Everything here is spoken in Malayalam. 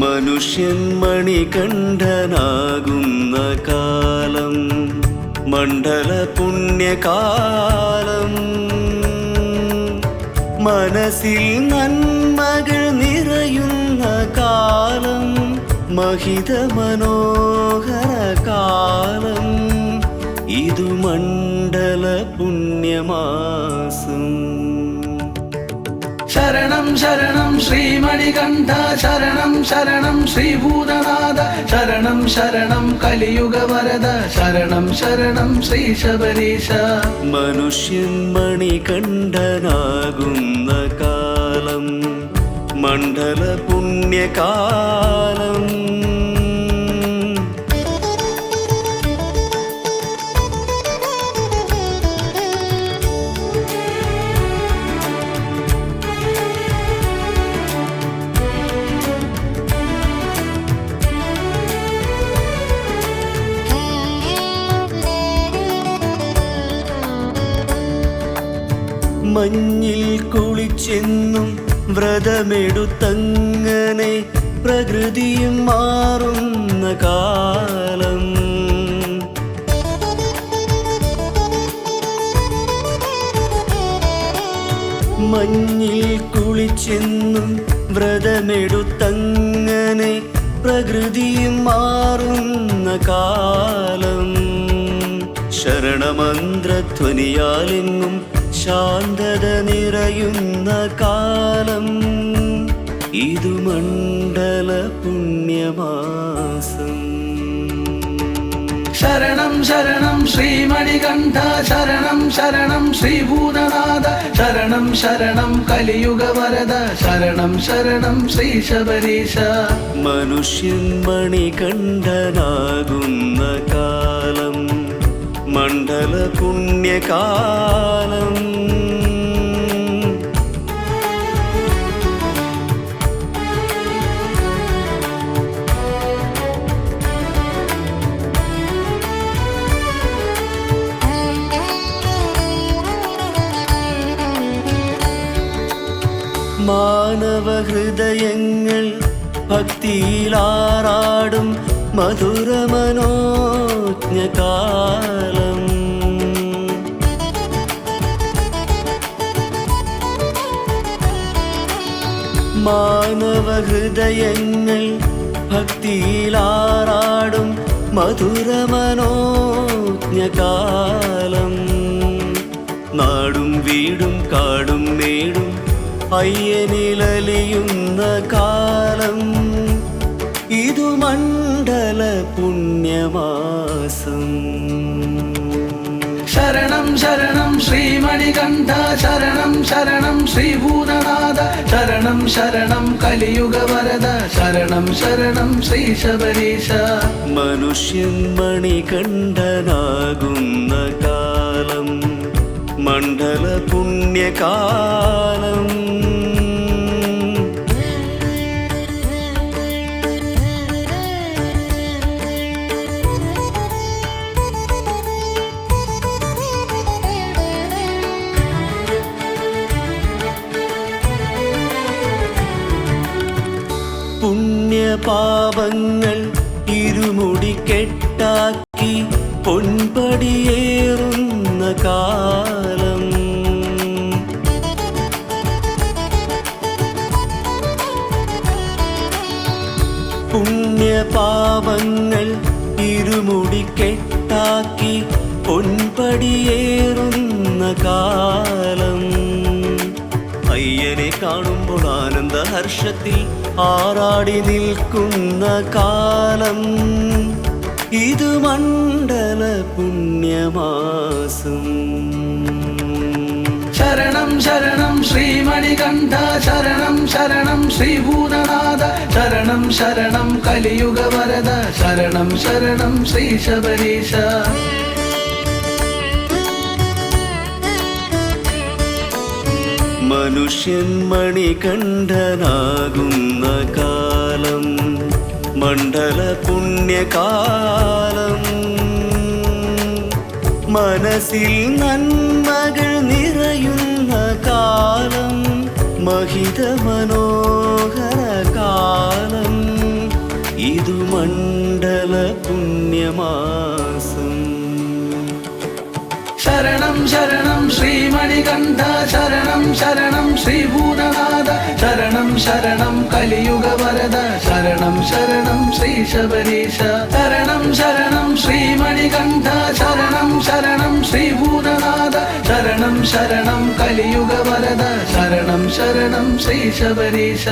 മനുഷ്യൻ മണികണ്ഠനാകുന്ന കാലം മണ്ഡല പുണ്യകാലം. മനസ്സിൽ നന്മകൾ നിറയുന്ന കാലം മഹിത മനോഹര കാലം. ഇതു മണ്ഡല പുണ്യമാസം. ശരണം ശരണം ശ്രീമണികണ്ഠ, ശരണം ശരണം ശ്രീഭൂതനാഥ, ശരണം ശരണം കലിയുഗവരദ, ശരണം ശരണം ശ്രീ ശബരീശ. മനുഷ്യൻ മണികണ്ഠനാകുന്ന കാലം മണ്ഡല പുണ്യകാലം. മഞ്ഞിൽ കുളിച്ചെന്നും വ്രതമെടുത്തങ്ങനെ പ്രകൃതിയും മാറുന്ന കാലം. മഞ്ഞിൽ കുളിച്ചെന്നും വ്രതമെടുത്തങ്ങനെ പ്രകൃതിയും മാറുന്ന കാലം. ശരണമന്ത്രധ്വനിയാലെങ്ങും ശാന്തത നിറയുന്ന കാലം. ഇതു മണ്ഡല പുണ്യമാസം. ശരണം ശരണം ശ്രീമണികണ്ഠ, ശരണം ശരണം ശ്രീഭൂതനാഥ, ശരണം ശരണം കലിയുഗവരദ, ശരണം ശരണം ശ്രീ ശബരീശ. മനുഷ്യൻ മണികണ്ഠനാകുന്ന കാലം മണ്ഡല പുണ്യകാലം. മാനവ ഹൃദയങ്ങൾ ഭക്തിയിലാറാടും മധുരമനോജ്ഞകാലം. മാനവ ഹൃദയങ്ങൾ ഭക്തിയിലാറാടും മധുരമനോജ്ഞകാലം. നാടും വീടും കാടും മേടും അയ്യനിലലിയുന്ന കാലം. ഇതു മണ്ഡല പുണ്യമാസം. ശരണം ശരണം ശ്രീമണികണ്ഠ, ശരണം ശരണം ശ്രീഭൂതനാഥ, ശരണം ശരണം കലിയുഗവരദ, ശരണം ശരണം ശ്രീ ശബരീശ. മനുഷ്യൻ മണികണ്ഠനാകുന്ന കാലം മണ്ഡല പുണ്യകാലം. പുണ്യപാപങ്ങൾ ഇരുമുടി കെട്ടാക്കി പൊൻപടിയേറുന്ന കാലം. പുണ്യപാപങ്ങൾ ഇരുമുടി കെട്ടാക്കി പൊൻപടിയേറുന്ന കാലം. അയ്യനെ കാണുമ്പോൾ ആനന്ദഹർഷത്തിൽ ആറാടി നിൽക്കുന്ന കാലം. ഇത് മണ്ഡല പുണ്യമാസം. ശരണം ശരണം ശ്രീമണികണ്ഠ, ശരണം ശരണം ശ്രീഭൂതനാഥ, ശരണം ശരണം കലിയുഗവരദ, ശരണം ശരണം ശ്രീ ശബരീശ. മനുഷ്യൻ മണികണ്ഠനാകുന്ന കാലം മണ്ഡല പുണ്യകാലം. മനസ്സിൽ നന്മകൾ നിറയുന്ന കാലം മഹിത മനോഹര കാലം. ഇതു മണ്ഡല പുണ്യമാസം. ശരണം ശരണം ശ്രീമണികണ്ഠ ശരണം ശരണം ശ്രീഭൂതനാഥ ശരണം ശരണം കലിയുഗ വരദ ശരണം ശരണം ശ്രീ ശബരീശ ശരണം ശരണം ശ്രീമണികണ്ഠ ശരണം ശരണം ശ്രീഭൂതനാഥ ശരണം ശരണം കലിയുഗ വരദ ശരണം ശരണം ശ്രീ ശബരീശ.